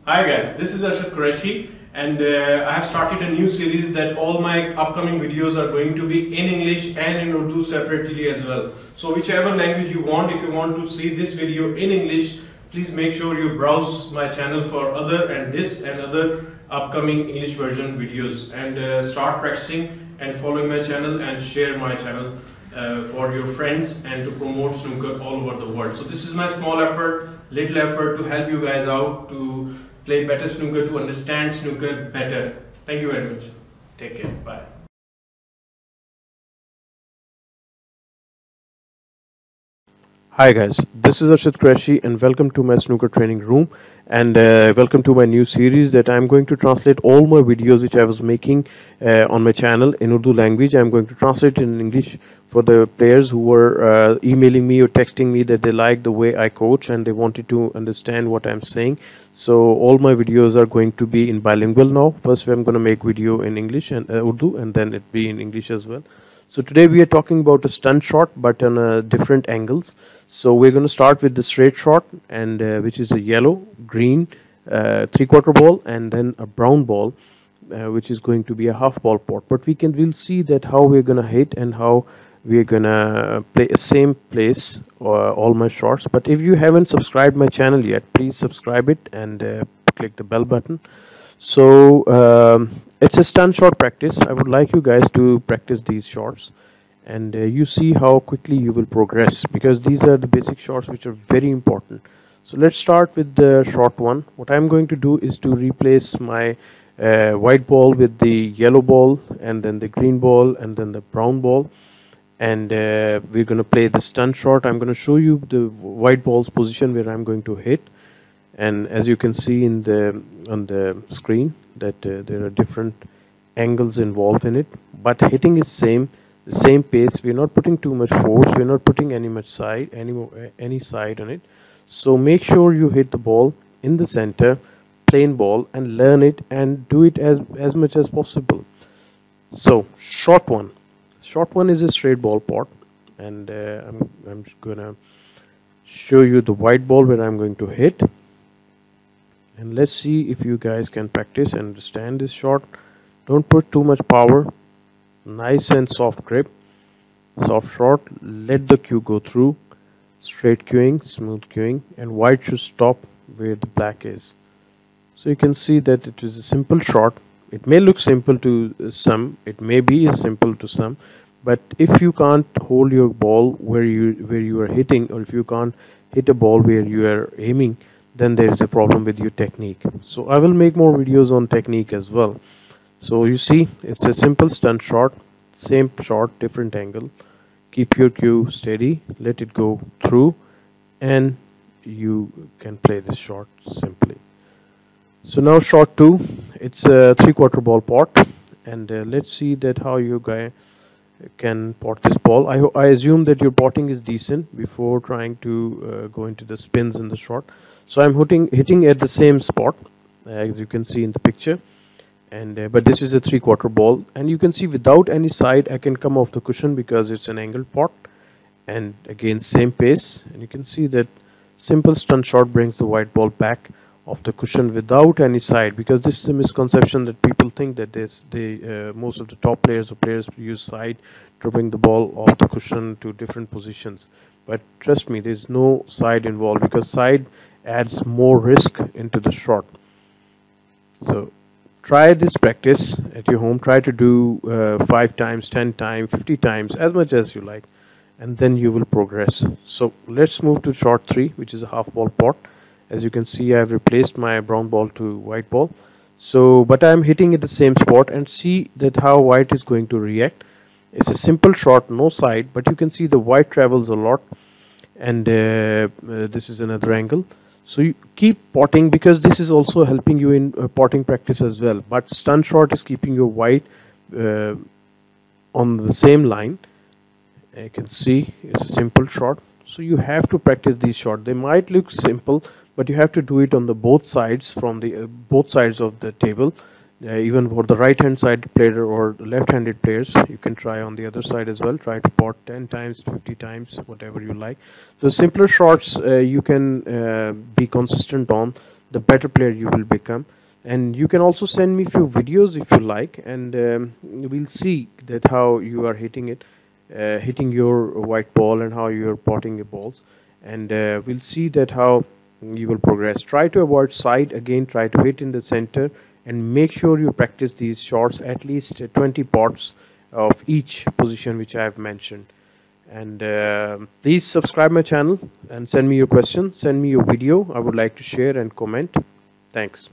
Hi guys, this is Arshad Qureshi and I have started a new series that all my upcoming videos are going to be in English and in Urdu separately as well. So whichever language you want, if you want to see this video in English, please make sure you browse my channel for other and this and other upcoming English version videos and start practicing and following my channel and share my channel for your friends and to promote snooker all over the world. So this is my small effort, little effort to help you guys out to play better snooker, to understand snooker better. Thank you very much. Take care. Bye. Hi guys, this is Arshad Qureshi and welcome to my snooker training room and welcome to my new series that I'm going to translate all my videos which I was making on my channel in Urdu language. I'm going to translate in English for the players who were emailing me or texting me that they like the way I coach and they wanted to understand what I'm saying. So all my videos are going to be in bilingual now. First I'm going to make video in English and Urdu and then it be in English as well. So today we are talking about a stunt shot but on different angles. So we're going to start with the straight shot and which is a yellow, green, 3/4 ball and then a brown ball which is going to be a half ball pot. But we'll see that how we're going to hit and how we're going to play a same place all my shots. But if you haven't subscribed my channel yet, please subscribe it and click the bell button. So it's a stunt shot practice. I would like you guys to practice these shots and you see how quickly you will progress because these are the basic shots which are very important. So let's start with the shot one. What I'm going to do is to replace my white ball with the yellow ball and then the green ball and then the brown ball, and we're going to play the stunt shot. I'm going to show you the white ball's position where I'm going to hit, and as you can see in on the screen that there are different angles involved in it, but hitting is the same pace. We're not putting too much force, we're not putting any side on it. So make sure you hit the ball in the center, plain ball, and learn it and do it as much as possible. So shot one is a straight ball pot, and I'm gonna show you the white ball where I'm going to hit, and let's see if you guys can practice and understand this shot. Don't put too much power, nice and soft grip, soft shot, let the cue go through, straight cueing, smooth cueing, and white should stop where the black is. So you can see that it is a simple shot. It may look simple to some, it may be simple to some, but if you can't hold your ball where you are hitting, or if you can't hit a ball where you are aiming, then there is a problem with your technique. So I will make more videos on technique as well. So you see, it's a simple stunt shot, same shot, different angle. Keep your cue steady, let it go through, and you can play this shot simply. So now shot two, it's a 3/4 ball pot, and let's see that how you guys can pot this ball. I assume that your potting is decent before trying to go into the spins in the shot. So I'm hitting at the same spot as you can see in the picture. And but this is a 3/4 ball, and you can see without any side I can come off the cushion because it's an angled pot, and again same pace, and you can see that simple stunt shot brings the white ball back off the cushion without any side, because this is a misconception that people think that most of the top players or players use side to bring the ball off the cushion to different positions. But trust me, there's no side involved because side adds more risk into the shot. So try this practice at your home. Try to do 5 times, 10 times, 50 times, as much as you like, and then you will progress. So let's move to shot 3, which is a half ball pot. As you can see, I have replaced my brown ball to white ball. So but I'm hitting at the same spot, and see that how white is going to react. It's a simple shot, no side, but you can see the white travels a lot, and this is another angle. So you keep potting because this is also helping you in potting practice as well. But stunt shot is keeping your white on the same line. You can see it's a simple shot. So you have to practice these shots. They might look simple, but you have to do it on the both sides, from the both sides of the table. Even for the right hand side player or left-handed players, you can try on the other side as well. Try to pot 10 times, 50 times, whatever you like. So simpler shots you can be consistent on. the better player you will become. And you can also send me few videos if you like, and we'll see that how you are hitting it, hitting your white ball, and how you are potting your balls, and we'll see that how you will progress. Try to avoid side again, try to hit in the center, and make sure you practice these shots at least 20 pots of each position which I have mentioned. And please subscribe my channel and send me your questions, send me your video. I would like to share and comment. Thanks.